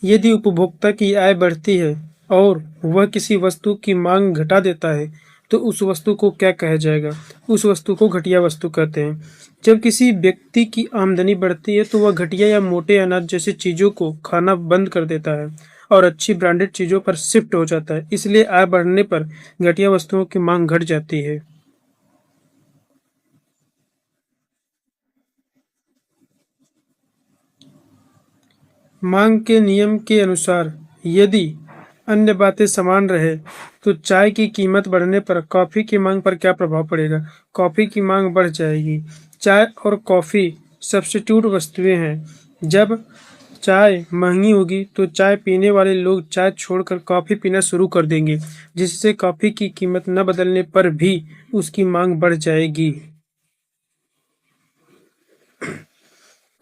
यदि उपभोक्ता की आय बढ़ती है और वह किसी वस्तु की मांग घटा देता है तो उस वस्तु को क्या कहा जाएगा? उस वस्तु को घटिया वस्तु कहते हैं। जब किसी व्यक्ति की आमदनी बढ़ती है तो वह घटिया या मोटे अनाज जैसी चीजों को खाना बंद कर देता है और अच्छी ब्रांडेड चीजों पर शिफ्ट हो जाता है। इसलिए आय बढ़ने पर घटिया वस्तुओं की मांग घट जाती है। मांग के नियम के अनुसार यदि अन्य बातें समान रहे तो चाय की कीमत बढ़ने पर कॉफी की मांग पर क्या प्रभाव पड़ेगा? कॉफी की मांग बढ़ जाएगी। चाय और कॉफी सब्स्टिट्यूट वस्तुएं हैं। जब चाय महंगी होगी तो चाय पीने वाले लोग चाय छोड़कर कॉफी पीना शुरू कर देंगे, जिससे कॉफी की कीमत न बदलने पर भी उसकी मांग बढ़ जाएगी।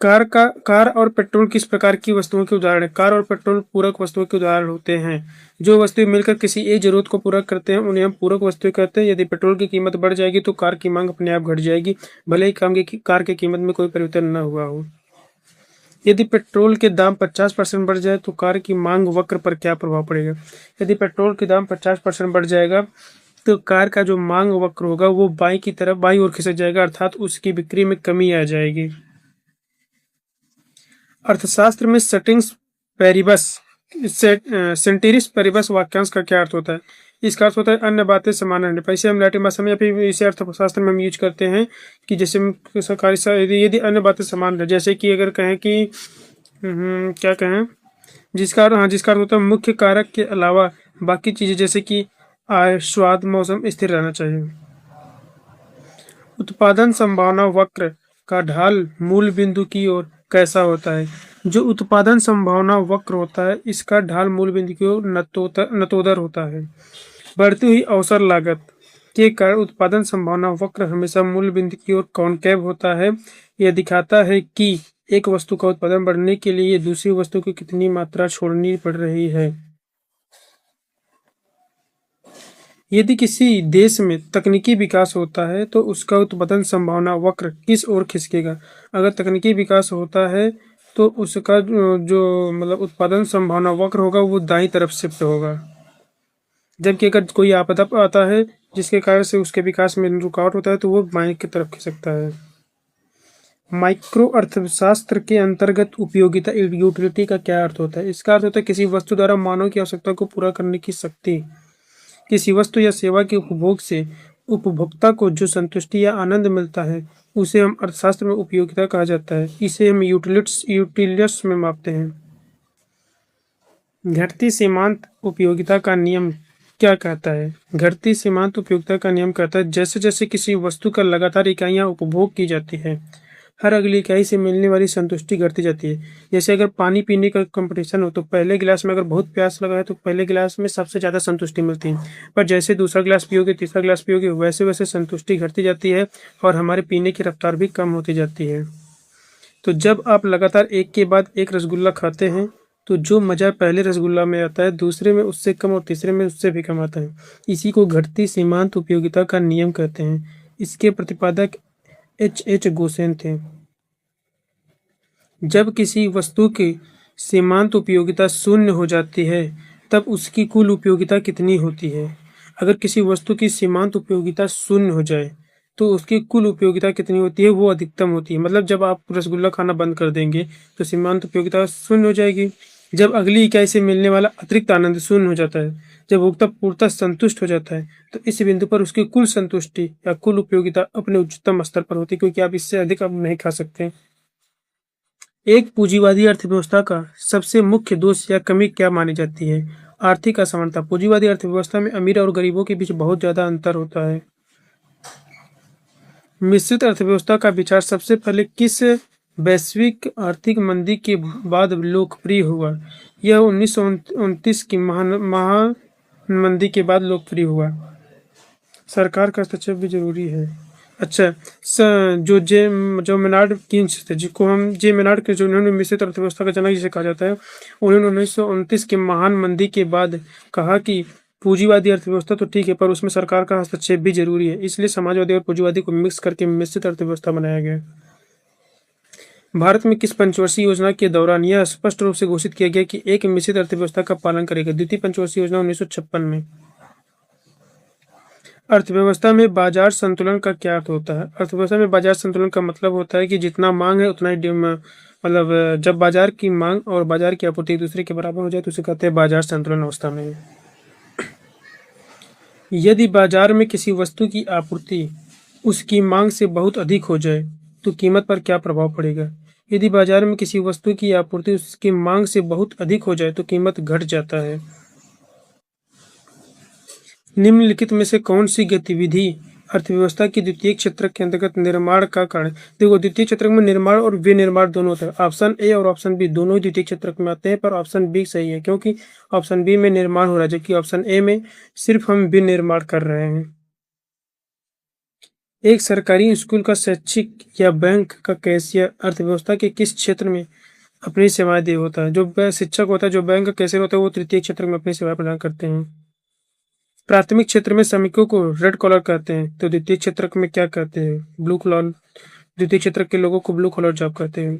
कार और पेट्रोल किस प्रकार की वस्तुओं के उदाहरण हैं? कार और पेट्रोल पूरक वस्तुओं के उदाहरण होते हैं। जो वस्तुएं मिलकर किसी एक जरूरत को पूरा करते हैं उन्हें हम पूरक वस्तुएं कहते हैं। यदि पेट्रोल की कीमत बढ़ जाएगी तो कार की मांग अपने आप घट जाएगी, भले ही कार की कीमत में कोई परिवर्तन न हुआ हो। यदि पेट्रोल के दाम 50% बढ़ जाए तो कार की मांग वक्र पर क्या प्रभाव पड़ेगा? यदि पेट्रोल के दाम 50% बढ़ जाएगा तो कार का जो मांग वक्र होगा वो बाई ओर खिसक जाएगा, अर्थात उसकी बिक्री में कमी आ जाएगी। अर्थशास्त्र में सेंटेरिस पेरिबस वाक्यांश का क्या अर्थ होता है? इसका अर्थ होता है अन्य बातें समान रहने पर। इसे हम लैटिन भाषा में या फिर इसे अर्थशास्त्र में हम यूज करते हैं कि जैसे यदि अन्य बातें समान रहे, जैसे कि अगर कहें कि क्या कहें, जिसका अर्थ होता है मुख्य कारक के अलावा बाकी चीजें जैसे कि आय, स्वाद, मौसम स्थिर रहना चाहिए। उत्पादन संभावना वक्र का ढाल मूल बिंदु की ओर कैसा होता है? जो उत्पादन संभावना वक्र होता है इसका ढाल मूल बिंदु की ओर नतोदर होता है। बढ़ती हुई अवसर लागत के कारण उत्पादन संभावना वक्र हमेशा मूल बिंदु की ओर कॉनकेव होता है। यह दिखाता है कि एक वस्तु का उत्पादन बढ़ने के लिए दूसरी वस्तु को कितनी मात्रा छोड़नी पड़ रही है। यदि किसी देश में तकनीकी विकास होता है तो उसका उत्पादन संभावना वक्र किस ओर खिसकेगा? अगर तकनीकी विकास होता है तो उसका जो मतलब उत्पादन संभावना वक्र होगा वो दाईं तरफ शिफ्ट होगा। जबकि अगर कोई आपदा आता है जिसके कारण से उसके विकास में रुकावट होता है तो वो बाएं की तरफ खिसकता है। माइक्रो अर्थशास्त्र के अंतर्गत उपयोगिता यूटिलिटी का क्या अर्थ होता है? इसका अर्थ होता है किसी वस्तु द्वारा मानव की आवश्यकता को पूरा करने की शक्ति। किसी वस्तु या सेवा के उपभोग से उपभोक्ता को जो संतुष्टि या आनंद मिलता है उसे हम अर्थशास्त्र में उपयोगिता कहा जाता है। इसे हम यूटिलिट्स में मापते हैं। घटती सीमांत उपयोगिता का नियम क्या कहता है? घटती सीमांत उपयोगिता का नियम कहता है जैसे जैसे किसी वस्तु का लगातार इकाइयाँ उपभोग की जाती है हर अगली इकाई से मिलने वाली संतुष्टि घटती जाती है। जैसे अगर पानी पीने का कंपटीशन हो तो पहले गिलास में अगर बहुत प्यास लगा है तो पहले गिलास में सबसे ज़्यादा संतुष्टि मिलती है, पर जैसे दूसरा गिलास पियोगे तीसरा गिलास पियोगे वैसे वैसे संतुष्टि घटती जाती है और हमारे पीने की रफ्तार भी कम होती जाती है। तो जब आप लगातार एक के बाद एक रसगुल्ला खाते हैं तो जो मज़ा पहले रसगुल्ला में आता है दूसरे में उससे कम और तीसरे में उससे भी कम आता है। इसी को घटती सीमांत उपयोगिता का नियम कहते हैं। इसके प्रतिपादक H गोसेन थे। जब किसी वस्तु की सीमांत उपयोगिता शून्य हो जाती है तब उसकी कुल उपयोगिता कितनी होती है? अगर किसी वस्तु की सीमांत उपयोगिता शून्य हो जाए तो उसकी कुल उपयोगिता कितनी होती है? वो अधिकतम होती है। मतलब जब आप रसगुल्ला खाना बंद कर देंगे तो सीमांत उपयोगिता शून्य हो जाएगी। जब अगली इकाई से मिलने वाला अतिरिक्त आनंद शून्य हो जाता है, जब उपभोक्ता पूर्णतः संतुष्ट हो जाता है तो इस बिंदु पर उसकी कुल संतुष्टि या कुल उपयोगिता अपने उच्चतम स्तर पर होती है, क्योंकि आप इससे अधिक अब नहीं खा सकते। एक पूंजीवादी अर्थव्यवस्था का सबसे मुख्य दोष या कमी क्या मानी जाती है? आर्थिक असमानता। पूंजीवादी अर्थव्यवस्था में अमीर और गरीबों के बीच बहुत ज्यादा अंतर होता है। मिश्रित अर्थव्यवस्था का विचार सबसे पहले किस वैश्विक आर्थिक मंदी के बाद लोकप्रिय हुआ? यह 1929 की महान मंदी के बाद लोकप्रिय हुआ। सरकार का हस्तक्षेप भी जरूरी है। अच्छा, जो मेनार्ड कीन्स थे, जिनको हम जे मेनार्ड के, जो उन्होंने मिश्रित अर्थव्यवस्था का जनक जिसे कहा जाता है, उन्होंने 1929 के महान मंदी के बाद कहा कि पूंजीवादी अर्थव्यवस्था तो ठीक है पर उसमें सरकार का हस्तक्षेप भी जरूरी है, इसलिए समाजवादी और पूंजीवादी को मिक्स करके मिश्रित अर्थव्यवस्था बनाया गया। भारत में किस पंचवर्षीय योजना के दौरान यह स्पष्ट रूप से घोषित किया गया कि एक मिश्रित अर्थव्यवस्था का पालन करेगा? द्वितीय पंचवर्षीय योजना 1956 में। अर्थव्यवस्था में बाजार संतुलन का क्या अर्थ होता है? अर्थव्यवस्था में बाजार संतुलन का मतलब होता है कि जितना मांग है उतना ही मतलब जब बाजार की मांग और बाजार की आपूर्ति एक दूसरे के बराबर हो जाए तो उसे कहते हैं बाजार संतुलन अवस्था में। यदि बाजार में किसी वस्तु की आपूर्ति उसकी मांग से बहुत अधिक हो जाए तो कीमत पर क्या प्रभाव पड़ेगा? यदि बाजार में किसी वस्तु की आपूर्ति उसकी मांग से बहुत अधिक हो जाए तो कीमत घट जाता है। निम्नलिखित में से कौन सी गतिविधि अर्थव्यवस्था की द्वितीय क्षेत्र के अंतर्गत निर्माण का कारण? देखो, द्वितीय क्षेत्र में निर्माण और विनिर्माण दोनों होता है। ऑप्शन ए और ऑप्शन बी दोनों ही द्वितीय क्षेत्र में आते हैं, पर ऑप्शन बी सही है क्योंकि ऑप्शन बी में निर्माण हो रहा है जबकि ऑप्शन ए में सिर्फ हम विनिर्माण कर रहे हैं। एक सरकारी स्कूल का शैक्षिक या बैंक का कैशियर अर्थव्यवस्था के किस क्षेत्र में अपनी सेवाएं दे होता है? जो शिक्षक होता है, जो बैंक का कैशियर होता है, वो तृतीय क्षेत्र में अपनी सेवाएं प्रदान करते हैं। प्राथमिक क्षेत्र में श्रमिकों को रेड कॉलर कहते हैं तो द्वितीय क्षेत्र में क्या कहते हैं? Blue collar. द्वितीय क्षेत्र के लोगों को ब्लू कॉलर जॉब कहते हैं।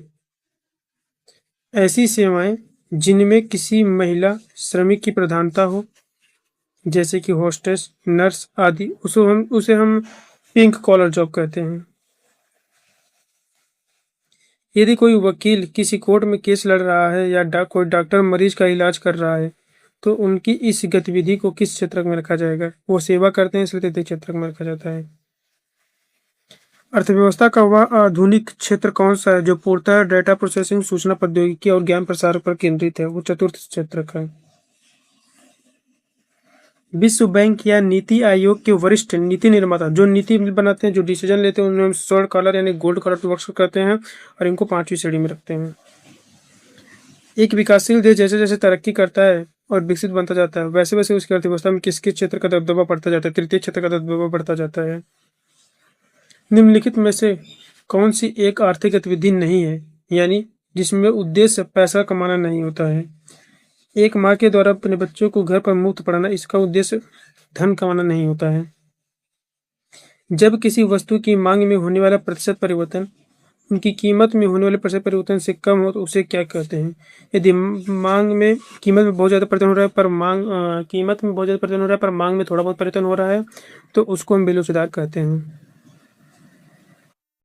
ऐसी सेवाएं जिनमें किसी महिला श्रमिक की प्रधानता हो जैसे कि होस्टेस, नर्स आदि उसे हम पिंक कॉलर जॉब कहते हैं। यदि कोई वकील किसी कोर्ट में केस लड़ रहा है या कोई डॉक्टर मरीज का इलाज कर रहा है तो उनकी इस गतिविधि को किस क्षेत्र में रखा जाएगा? वो सेवा करते हैं इसलिए तृतीय क्षेत्र में रखा जाता है। अर्थव्यवस्था का वह आधुनिक क्षेत्र कौन सा है जो पूर्णतः डेटा प्रोसेसिंग, सूचना प्रौद्योगिकी और ज्ञान प्रसार पर केंद्रित है? वो चतुर्थ क्षेत्र का है। विश्व बैंक या नीति आयोग के वरिष्ठ नीति निर्माता जो नीति बनाते हैं, जो डिसीजन लेते हैं, उन्हें स्वर्ण कॉलर यानी गोल्ड कॉलर वर्क्स करते हैं और इनको 5वीं श्रेणी में रखते हैं। एक विकासशील देश जैसे जैसे तरक्की करता है और विकसित बनता जाता है वैसे वैसे उसकी अर्थव्यवस्था में किस किस क्षेत्र का दबदबा बढ़ता जाता है? तृतीय क्षेत्र का दबदबा बढ़ता जाता है। निम्नलिखित में से कौन सी एक आर्थिक गतिविधि नहीं है यानी जिसमें उद्देश्य पैसा कमाना नहीं होता है? एक माँ के द्वारा अपने बच्चों को घर पर मुफ्त पढ़ाना, इसका उद्देश्य धन कमाना नहीं होता है। जब किसी वस्तु की मांग में होने वाला प्रतिशत परिवर्तन उनकी कीमत में होने वाले प्रतिशत परिवर्तन से कम हो तो उसे क्या कहते हैं? यदि मांग में कीमत में बहुत ज़्यादा परिवर्तन हो रहा है पर कीमत में बहुत ज़्यादा परिवर्तन हो रहा है पर मांग में थोड़ा बहुत परिवर्तन हो रहा है तो उसको हम बेरोजगार कहते हैं।